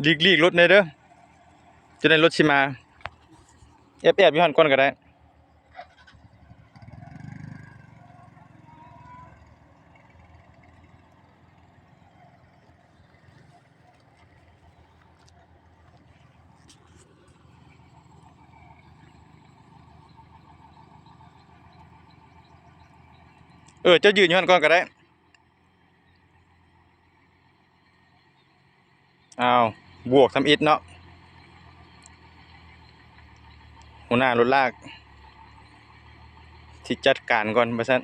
ลีกรถในเด้อจะได้รถชิมาแอบอยู่หันก่อนก็ได้เจ้ายืนอยู่หันก่อนก็ได้อ้าวบวกทำอิฐเนาะหัวหน้ารถลากที่จัดการก่อนประชัน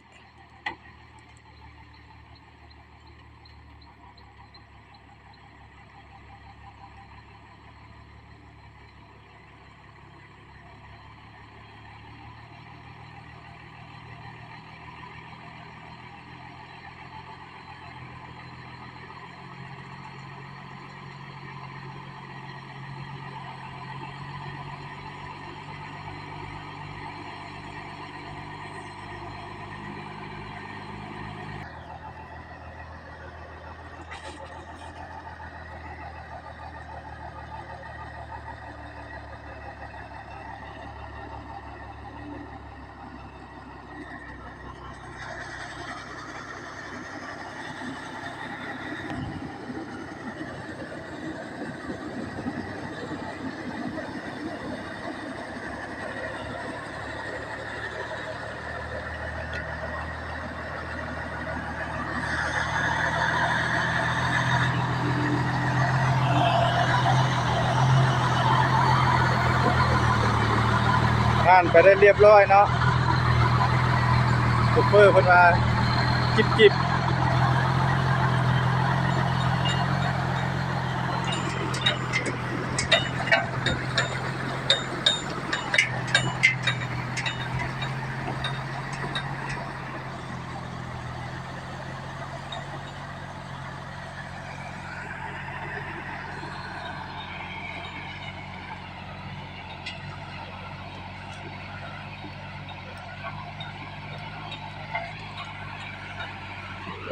งานไปได้เรียบร้อยเนาะซุปเปอร์เพิ่นมาจิบ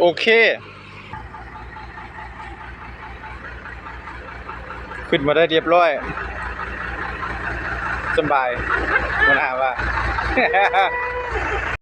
โอเคขึ้นมาได้เรียบร้อยสบายหัวหน้าว่า